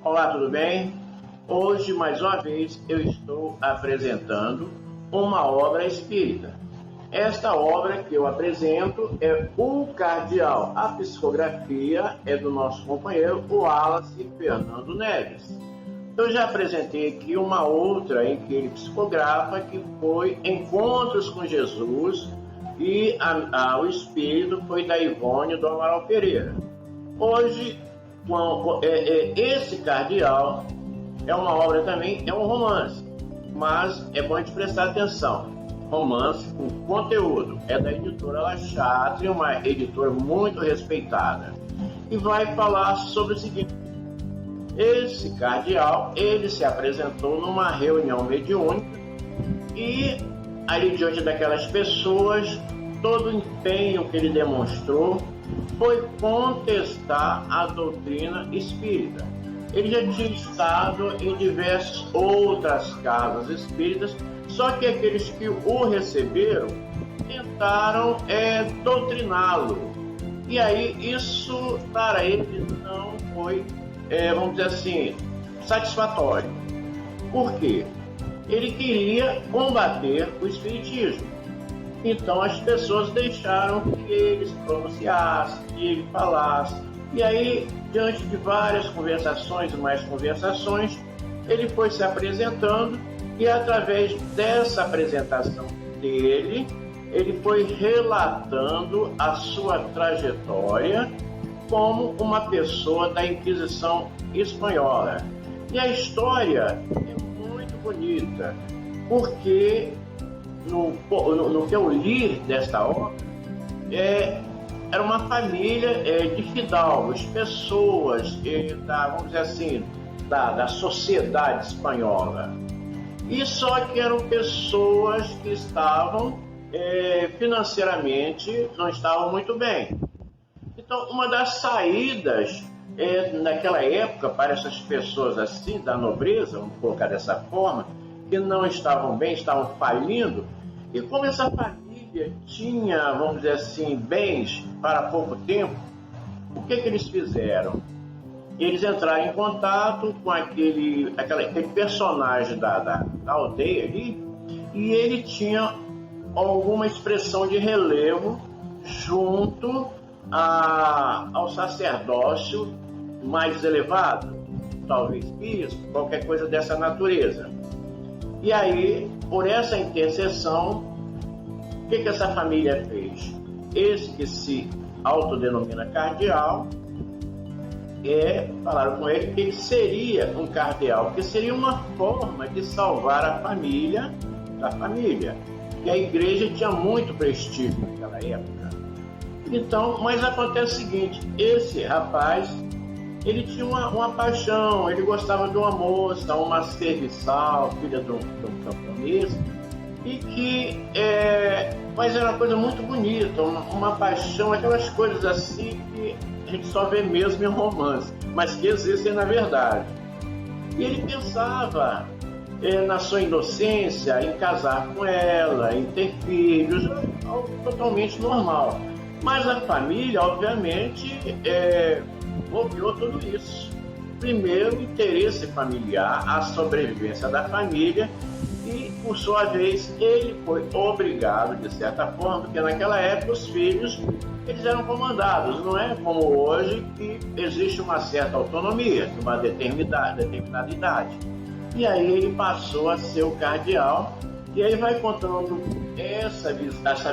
Olá, tudo bem? Hoje, mais uma vez, eu estou apresentando uma obra espírita. Esta obra que eu apresento é O Cardeal. A psicografia é do nosso companheiro Wallace Fernando Neves. Eu já apresentei aqui uma outra em que ele psicografa, que foi Encontros com Jesus, e o espírito foi da Ivone do Amaral Pereira. Hoje, esse Cardeal é uma obra também, é um romance, mas é bom a gente prestar atenção. Romance com conteúdo, é da editora La Chatre, uma editora muito respeitada, e vai falar sobre o seguinte: esse Cardeal, ele se apresentou numa reunião mediúnica e aí, diante daquelas pessoas, todo o empenho que ele demonstrou foi contestar a doutrina espírita. Ele já tinha estado em diversas outras casas espíritas, só que aqueles que o receberam tentaram doutriná-lo. E aí isso para ele não foi, vamos dizer assim, satisfatório. Por quê? Ele queria combater o espiritismo. Então as pessoas deixaram que ele se pronunciasse, que ele falasse. E aí, diante de várias conversações e mais conversações, ele foi se apresentando, e através dessa apresentação dele, ele foi relatando a sua trajetória como uma pessoa da Inquisição Espanhola. E a história é muito bonita, porque no que eu li desta obra, era uma família de fidalgos, pessoas vamos dizer assim, da sociedade espanhola. E só que eram pessoas que estavam financeiramente, não estavam muito bem. Então, uma das saídas naquela época para essas pessoas assim, da nobreza, vamos colocar dessa forma, que não estavam bem, estavam falindo, e como essa família tinha, vamos dizer assim, bens para pouco tempo, o que eles fizeram? Eles entraram em contato com aquele personagem da aldeia ali, e ele tinha alguma expressão de relevo junto ao sacerdócio mais elevado, talvez bispo, qualquer coisa dessa natureza. E aí, por essa intercessão, o que essa família fez? Esse que se autodenomina Cardeal, falaram com ele que ele seria um cardeal, que seria uma forma de salvar a família da família. E a igreja tinha muito prestígio naquela época. Então, mas acontece o seguinte: esse rapaz, ele tinha uma paixão, ele gostava de uma moça, uma serviçal, filha de um camponês, e que mas era uma coisa muito bonita, uma paixão, aquelas coisas assim que a gente só vê mesmo em romance, mas que existem na verdade. E ele pensava na sua inocência em casar com ela, em ter filhos, algo totalmente normal. Mas a família, obviamente, bloqueou tudo isso. Primeiro, interesse familiar, a sobrevivência da família, e, por sua vez, ele foi obrigado, de certa forma, porque naquela época os filhos eles eram comandados, não é como hoje, que existe uma certa autonomia, de uma determinada idade. E aí ele passou a ser o cardeal, e aí vai contando essa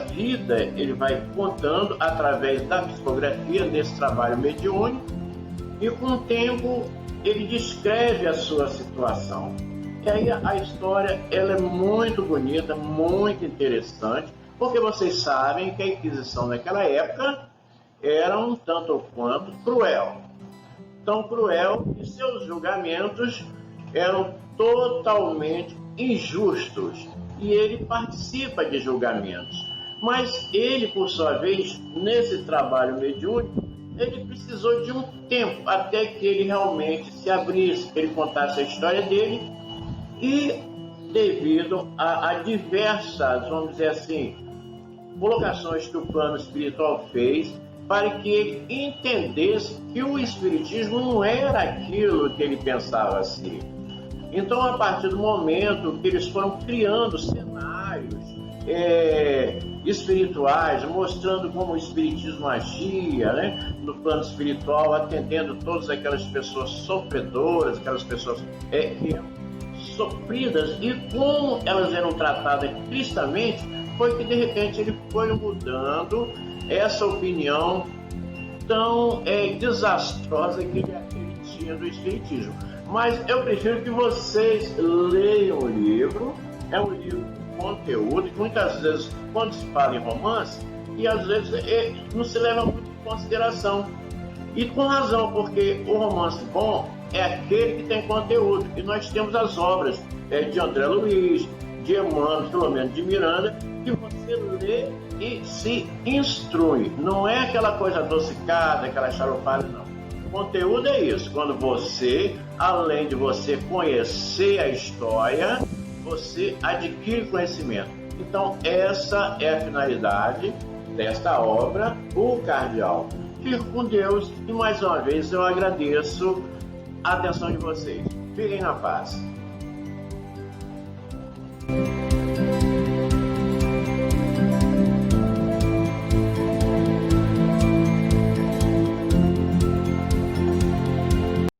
vida, ele vai contando através da psicografia, desse trabalho mediúnico, e com o tempo ele descreve a sua situação. E aí a história ela é muito bonita, muito interessante, porque vocês sabem que a Inquisição naquela época era um tanto ou quanto cruel. Tão cruel que seus julgamentos eram totalmente injustos, e ele participa de julgamentos. Mas ele, por sua vez, nesse trabalho mediúnico, ele precisou de um tempo até que ele realmente se abrisse, que ele contasse a história dele, e devido a diversas, vamos dizer assim, colocações que o plano espiritual fez, para que ele entendesse que o Espiritismo não era aquilo que ele pensava ser. Então, a partir do momento que eles foram criando cenários espirituais, mostrando como o Espiritismo agia, né, no plano espiritual, atendendo todas aquelas pessoas sofredoras, aquelas pessoas sofridas, e como elas eram tratadas cristamente, foi que de repente ele foi mudando essa opinião tão desastrosa que ele tinha do Espiritismo. Mas eu prefiro que vocês leiam o livro. É um livro com conteúdo que muitas vezes, quando se fala em romance, e às vezes não se leva muito em consideração. E com razão, porque o romance bom é aquele que tem conteúdo. E nós temos as obras de André Luiz, de Emmanuel, Filomeno de Miranda, que você lê e se instrui. Não é aquela coisa adocicada, aquela xaropada, não. O conteúdo é isso. Quando você, além de você conhecer a história, você adquire conhecimento. Então, essa é a finalidade desta obra, O Cardeal. Fico com Deus e, mais uma vez, eu agradeço a atenção de vocês. Fiquem na paz.